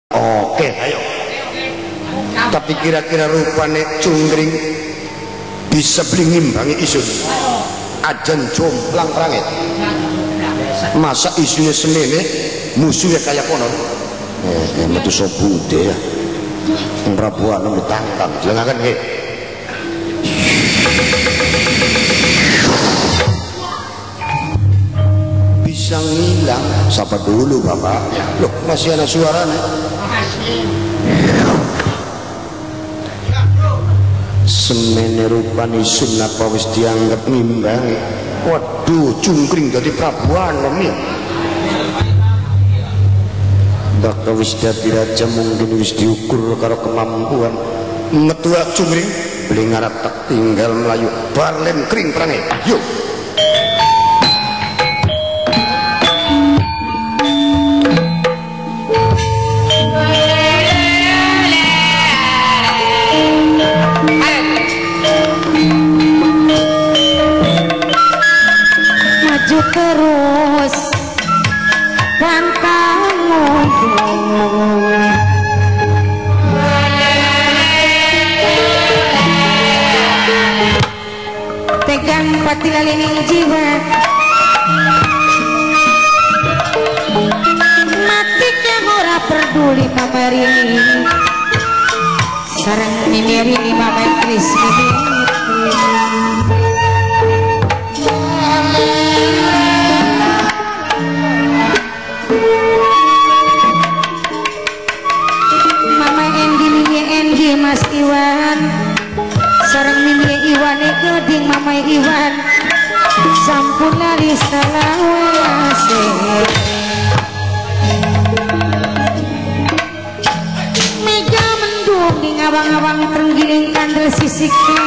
Oke, ayo. Tapi kira-kira rupane cungkring bisa beli ngimbangi isun. Ajan jomplang perangit. Masa isunya semene musuhnya kayak konon. Metu sobude ya. Prabuan nang ditangkap. Jelangaken he. Bisa ngilang. Sapa dulu Bapak. Loh, masih ada suaranya. Semene rupane isun apa wis dianggap ngimbangi. Waduh, cungkring dadi prabuan ya. Bakal wis dadi raja mungkin wis diukur karo kemampuan. Metu cungkring beli ngarep tak tinggal melayu barlen kring perange. Ayo. Terus pantang mundur, tegang pati lalining jiwa, matinya ora peduli pamarini, sarang mimirini mama Kris Mas Iwan sareng mimi Iwan geding mama Iwan sampun lali selawase meja mendung di ngawang-ngawang terenggiling kandel sisiknya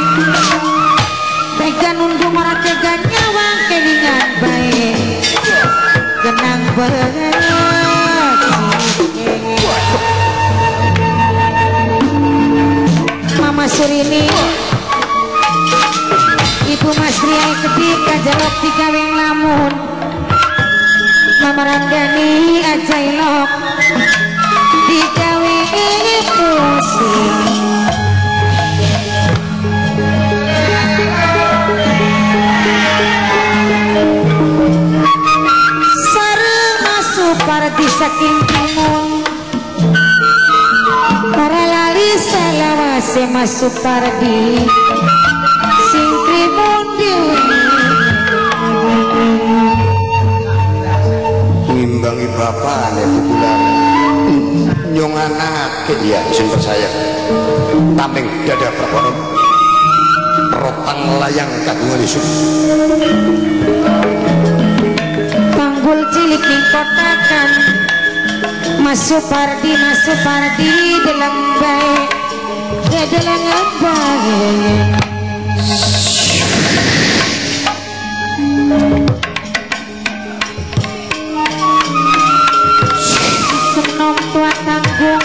tega nundung ora tega nyawang kelingan baik genang berat Mama Surini Ibu Mas Riai Kedik kajalok digawe lamun Mama Randani ajailok digawe pusing sareng masuk parti saking timun para lali selawase masuk pardi singkri mundi ngimbangi bapak ane bukulan nyong anake dia isun percaya tameng dada perkonon rotang layang kagungan isun panggul cilik ing kotakan masuk pardi dalam baik dalam baik senom tua tanggung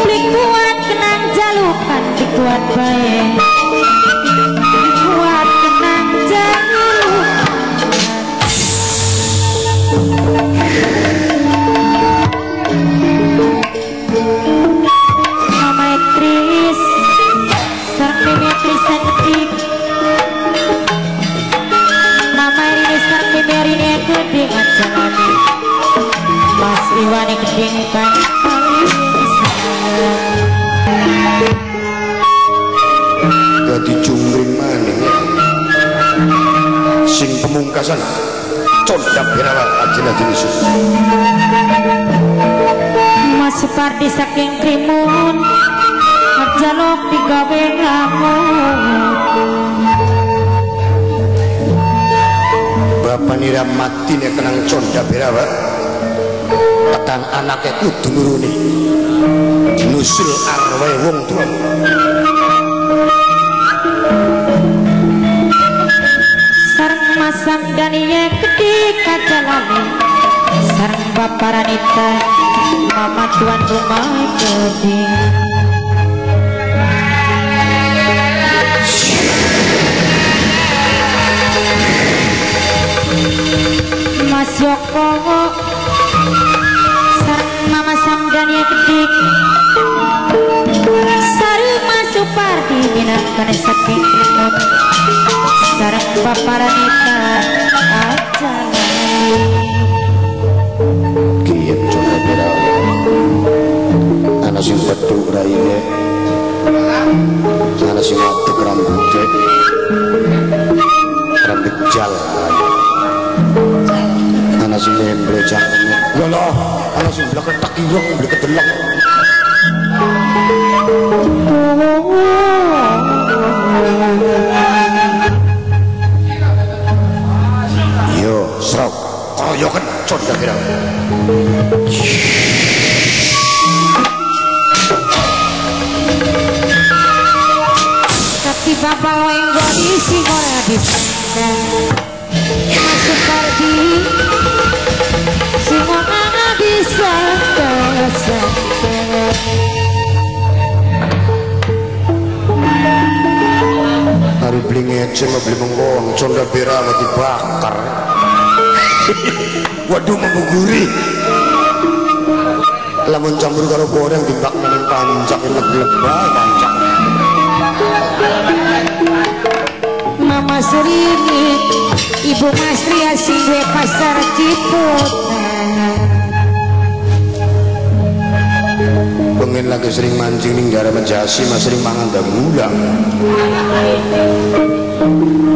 dikuat kenang jalukan dikuat baik dikuat kenang jalukan Mama Tris sareng Mimi Tris Kedik Mama Irini sareng Mimi Irini Kedik ajalane Mas Iwan Kedik kan jadi cungkring maning ya sing pemungkasan condap birawat ajelah jenis Mas Pardi saking krimun ajalok digawe lamun bapak nira mati nih kenang condap birawat tekan anaknya kudu nuruni nusul arwah wong tua sareng masang daniye Kedik kajalane sareng bapak Ranita mama tuan rumah Kedik Mas Yoko kane saking imut sareng paparanita aja kiyen coba bera ana sing petuk raine ana sing atuk rambutnya rambut jal ana sing nemble cangkeme lho ana sing blek tak ireng blek kedelok yo serok koyo kencot kira tapi bapak wenggo isi ora disangka masuk pardi semua nggak disangka hari beli ngecen beli menggong conda bera mati bakar waduh membuguri lamun campur karo goreng dibak nang pancak lebay pancak Mama Surini Ibu Mas Ria singwe pasar Ciputat pengen lagi sering mancing ning daerah Mejasi mas sering mangan dagulang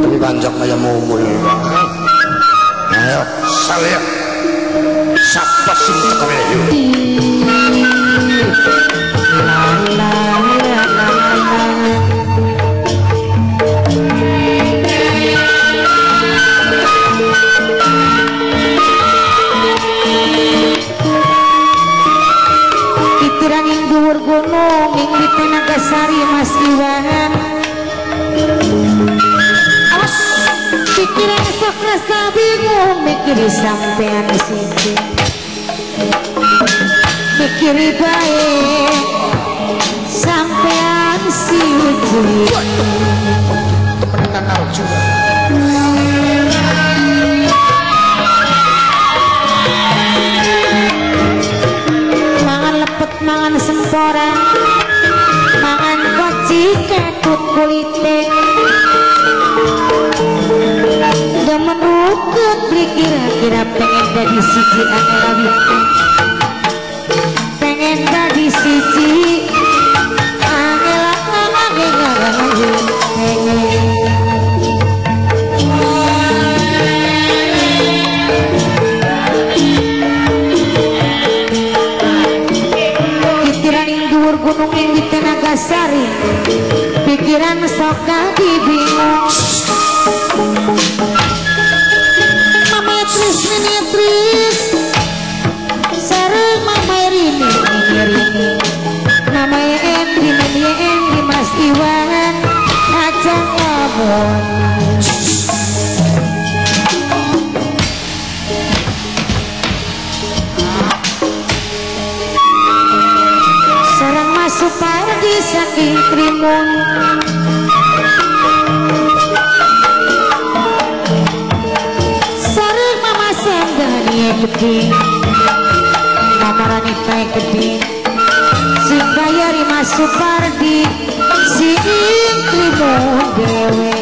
tapi pancak kaya momol ayo saleh sapa sing tekawe yuk pikiran yang dhuwur gunung ing di Tenagasari Mas Iwan awas pikiran sok rasa bingung mikiri sampean siji mikiri bae sampean siji temenan karo juga mangan lepet mangan semporan mangan koci ketut kulite demen rukut kira-kira pengen jadi siji angel pengen jadi siji angel pengen gunung yang di Tenagasari pikiran soka dibingung Mama Tris Nini Tris sareng Mama Rini Mama Endi Nini Endi Mas Iwan aja ngomong Supardi saking krimun sareng Mama Sandani gede Mama Ranita gede sing bayari Mas Supardi sing krimun dewe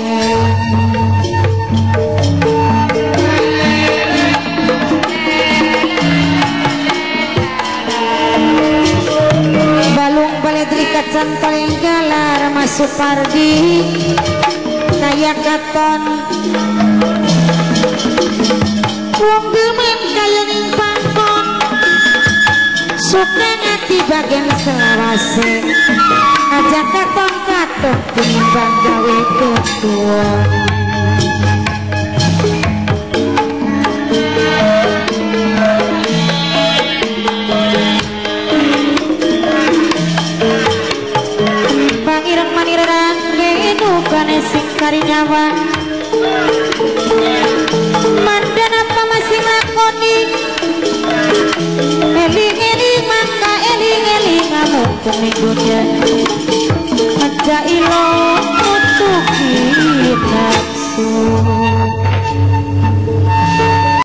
kacan paling galar Mas Supardi kaya katon wong gemen kaya ning pangkon suka ngati bagian selawase aja katon katon tinimbang gawe ketua kane sing karinyawa mandan apa masih lakoni eling-eling maka eling-eling ngamuk kuminggunya aja ilo untuk nafsu